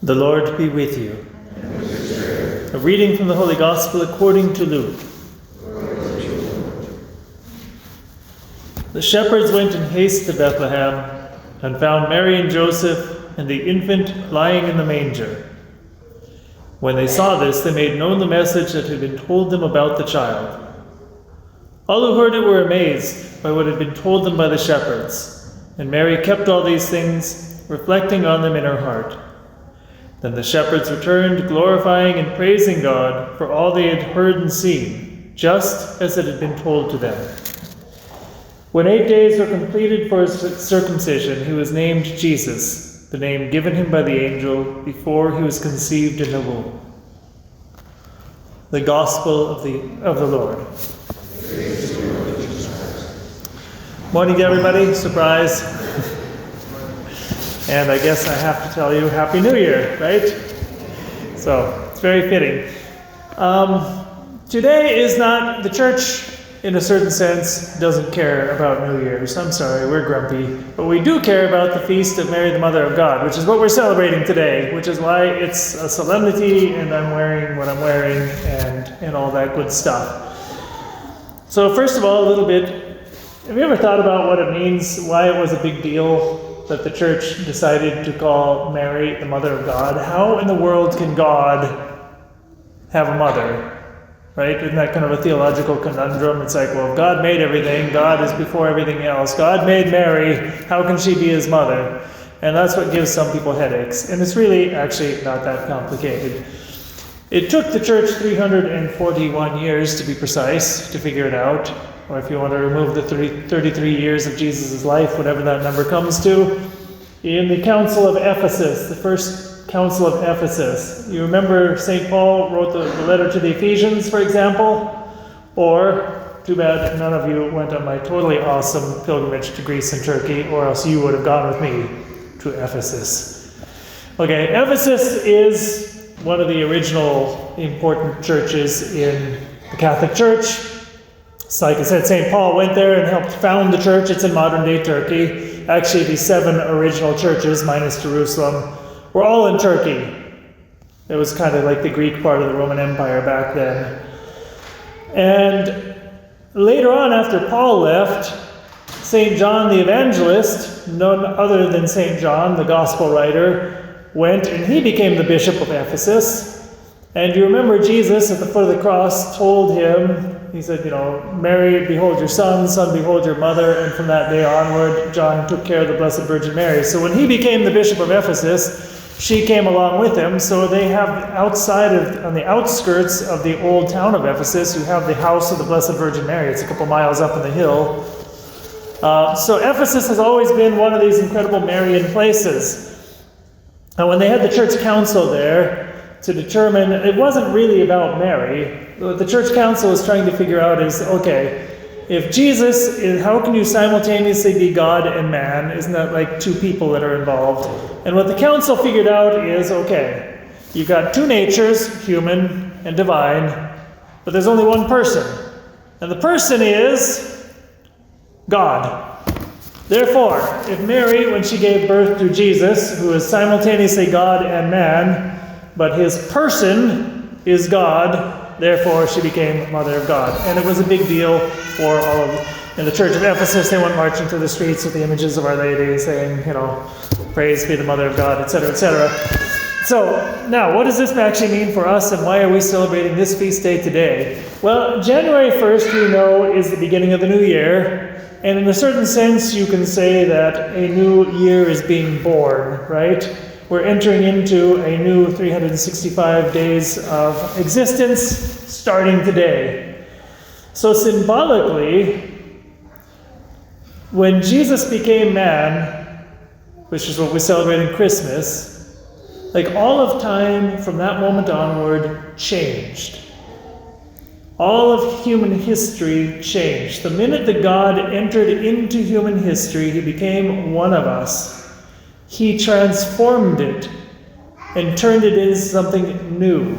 The Lord be with you. A reading from the Holy Gospel according to Luke. The shepherds went in haste to Bethlehem and found Mary and Joseph and the infant lying in the manger. When they saw this, they made known the message that had been told them about the child. All who heard it were amazed by what had been told them by the shepherds, and Mary kept all these things, reflecting on them in her heart. Then the shepherds returned, glorifying and praising God for all they had heard and seen, just as it had been told to them. When 8 days were completed for his circumcision, he was named Jesus, the name given him by the angel before he was conceived in the womb. The Gospel of the Lord. Morning, everybody. Surprise. And I guess I have to tell you, Happy New Year, right? So, it's very fitting. Today is not, the church, in a certain sense, doesn't care about New Year's. I'm sorry, we're grumpy. But we do care about the feast of Mary, the Mother of God, which is what we're celebrating today, which is why it's a solemnity, and I'm wearing what I'm wearing, and all that good stuff. So, first of all, a little bit, have you ever thought about what it means, why it was a big deal that the church decided to call Mary the Mother of God? How in the world can God have a mother? Right? Isn't that kind of a theological conundrum? It's like, well, God made everything. God is before everything else. God made Mary. How can she be his mother? And that's what gives some people headaches. And it's really actually not that complicated. It took the church 341 years, to be precise, to figure it out. Or if you want to remove the 33 years of Jesus' life, whatever that number comes to, in the Council of Ephesus, the first Council of Ephesus. You remember St. Paul wrote the letter to the Ephesians, for example? Or, too bad none of you went on my totally awesome pilgrimage to Greece and Turkey, or else you would have gone with me to Ephesus. Okay, Ephesus is one of the original important churches in the Catholic Church. So like I said, St. Paul went there and helped found the church. It's in modern-day Turkey. Actually, the 7 original churches, minus Jerusalem, were all in Turkey. It was kind of like the Greek part of the Roman Empire back then. And later on, after Paul left, St. John the Evangelist, none other than St. John, the Gospel writer, went and he became the bishop of Ephesus. And you remember Jesus at the foot of the cross told him, he said, Mary, behold your son, behold your mother, and from that day onward, John took care of the Blessed Virgin Mary. So when he became the bishop of Ephesus, she came along with him. So they have on the outskirts of the old town of Ephesus, you have the house of the Blessed Virgin Mary. It's a couple miles up on the hill. So Ephesus has always been one of these incredible Marian places. And when they had the church council there, to determine, it wasn't really about Mary. What the church council is trying to figure out is, okay, if Jesus is, how can you simultaneously be God and man? Isn't that like 2 people that are involved? And what the council figured out is, okay, you've got 2 natures, human and divine, but there's only one person. And the person is God. Therefore, if Mary, when she gave birth to Jesus, who is simultaneously God and man, but his person is God, therefore she became Mother of God. And it was a big deal for all of, in the church of Ephesus, they went marching through the streets with the images of Our Lady, saying, praise be the Mother of God, etc., etc. So, now, what does this actually mean for us, and why are we celebrating this feast day today? Well, January 1st, we know, is the beginning of the new year, and in a certain sense, you can say that a new year is being born, right? We're entering into a new 365 days of existence starting today. So symbolically, when Jesus became man, which is what we celebrate in Christmas, like all of time from that moment onward changed. All of human history changed. The minute that God entered into human history, he became one of us. He transformed it and turned it into something new.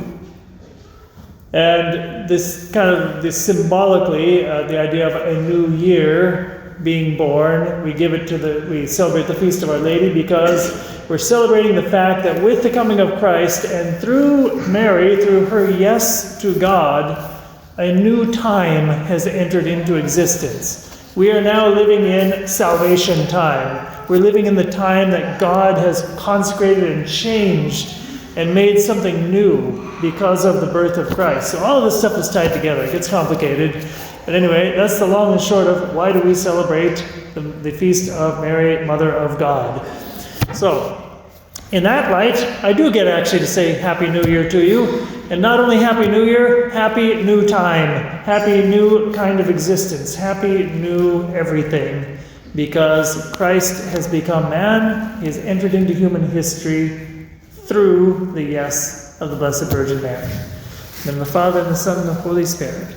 And this symbolically, the idea of a new year being born, we celebrate the Feast of Our Lady because We're celebrating the fact that with the coming of Christ and through Mary, through her yes to God, a new time has entered into existence. We are now living in salvation time. We're living in the time that God has consecrated and changed and made something new because of the birth of Christ. So all of this stuff is tied together. It gets complicated. But anyway, that's the long and short of why do we celebrate the feast of Mary, Mother of God. So, in that light, I do get actually to say Happy New Year to you. And not only Happy New Year, Happy New Time. Happy new kind of existence. Happy new everything. Because Christ has become man. He has entered into human history through the yes of the Blessed Virgin Mary. In the name of the Father, and the Son, and the Holy Spirit.